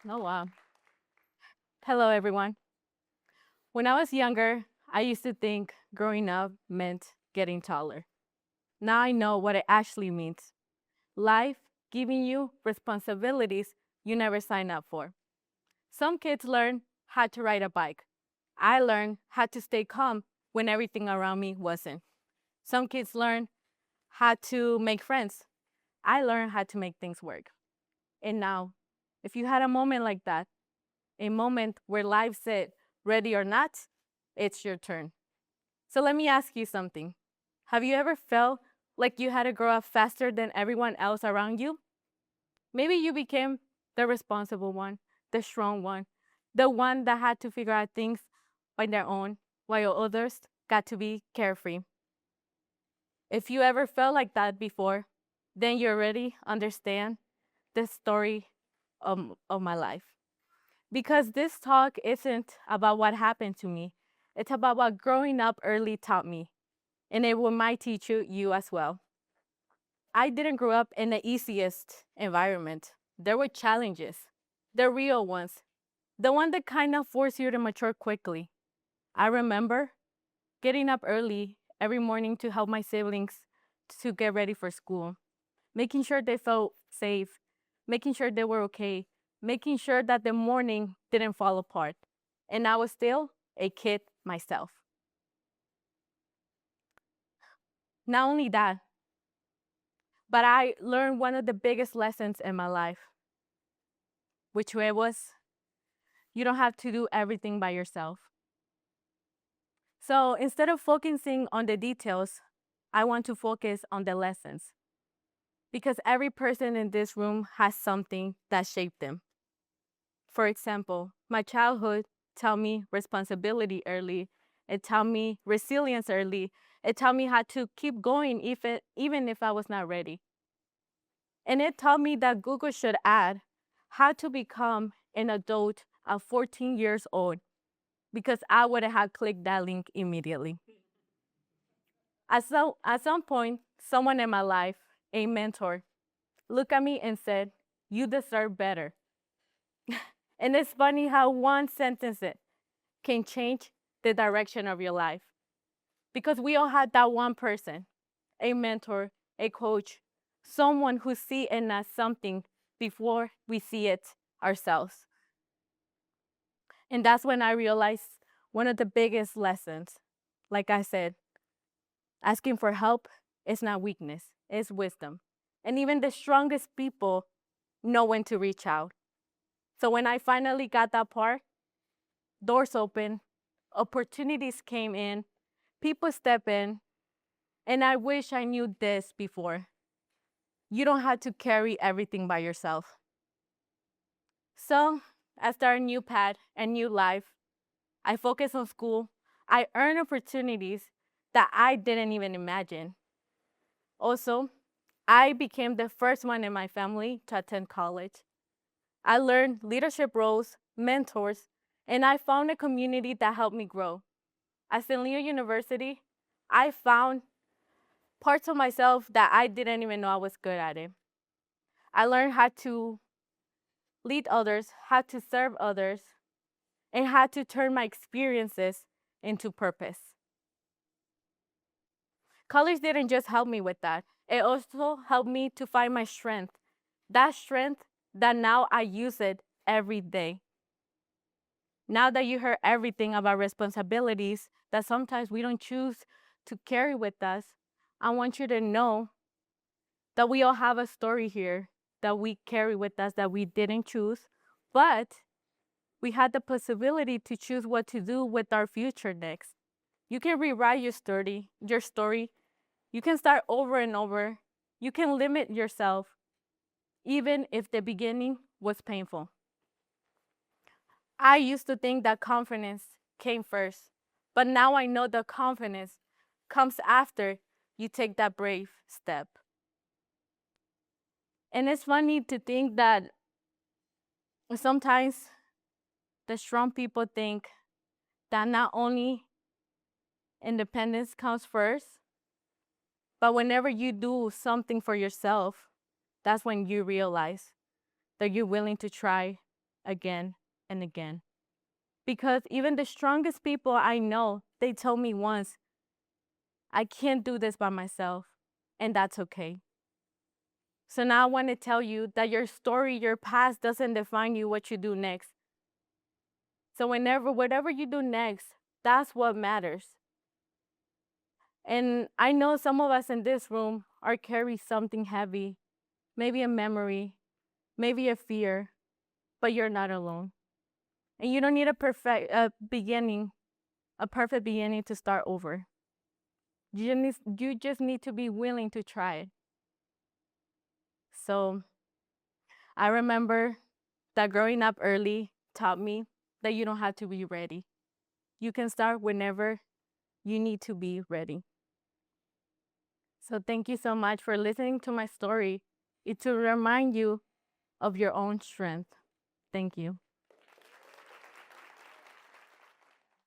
Oh, wow. Hello, everyone. When I was younger, I used to think growing up meant getting taller. Now I know what it actually means. Life giving you responsibilities you never signed up for. Some kids learn how to ride a bike. I learned how to stay calm when everything around me wasn't. Some kids learn how to make friends. I learned how to make things work. And now, if you had a moment like that, a moment where life said, ready or not, it's your turn. So let me ask you something. Have you ever felt like you had to grow up faster than everyone else around you? Maybe you became the responsible one, the strong one, the one that had to figure out things on their own, while others got to be carefree. If you ever felt like that before, then you already understand the story of my life. Because this talk isn't about what happened to me, it's about what growing up early taught me, and it will might teach you as well. I didn't grow up in the easiest environment. There were challenges, the real ones, the one that kind of force you to mature quickly. I remember getting up early every morning to help my siblings to get ready for school, making sure they felt safe, making sure they were okay, making sure that the morning didn't fall apart. And I was still a kid myself. Not only that, but I learned one of the biggest lessons in my life, which was you don't have to do everything by yourself. So instead of focusing on the details, I want to focus on the lessons because every person in this room has something that shaped them. For example, my childhood taught me responsibility early. It taught me resilience early. It taught me how to keep going even if I was not ready. And it taught me that Google should add how to become an adult at 14 years old because I would have clicked that link immediately. At some point, someone in my life, a mentor, looked at me and said, "You deserve better." And it's funny how one sentence can change the direction of your life. Because we all had that one person, a mentor, a coach, someone who sees in us something before we see it ourselves. And that's when I realized one of the biggest lessons. Like I said, asking for help is not weakness, it's wisdom. And even the strongest people know when to reach out. So when I finally got that part, doors open, opportunities came in, people step in, and I wish I knew this before. You don't have to carry everything by yourself. So I start a new path, a new life. I focus on school. I earn opportunities that I didn't even imagine. Also, I became the first one in my family to attend college. I learned leadership roles, mentors, and I found a community that helped me grow. At St. Leo University, I found parts of myself that I didn't even know I was good at it. I learned how to lead others, how to serve others, and how to turn my experiences into purpose. College didn't just help me with that, it also helped me to find my strength. That strength that now I use it every day. Now that you heard everything about responsibilities that sometimes we don't choose to carry with us, I want you to know that we all have a story here that we carry with us that we didn't choose, but we had the possibility to choose what to do with our future next. You can rewrite your story. You can start over and over. You can limit yourself, even if the beginning was painful. I used to think that confidence came first, but now I know that confidence comes after you take that brave step. And it's funny to think that sometimes the strong people think that not only independence comes first, but whenever you do something for yourself, that's when you realize that you're willing to try again and again. Because even the strongest people I know, they told me once, I can't do this by myself, and that's okay. So now I want to tell you that your story, your past doesn't define you what you do next. So whatever you do next, that's what matters. And I know some of us in this room are carry something heavy, maybe a memory, maybe a fear, but you're not alone. And you don't need a perfect beginning, a perfect beginning to start over. You just need to be willing to try it. So I remember that growing up early taught me that you don't have to be ready. You can start whenever you need to be ready. So thank you so much for listening to my story. It's to remind you of your own strength. Thank you.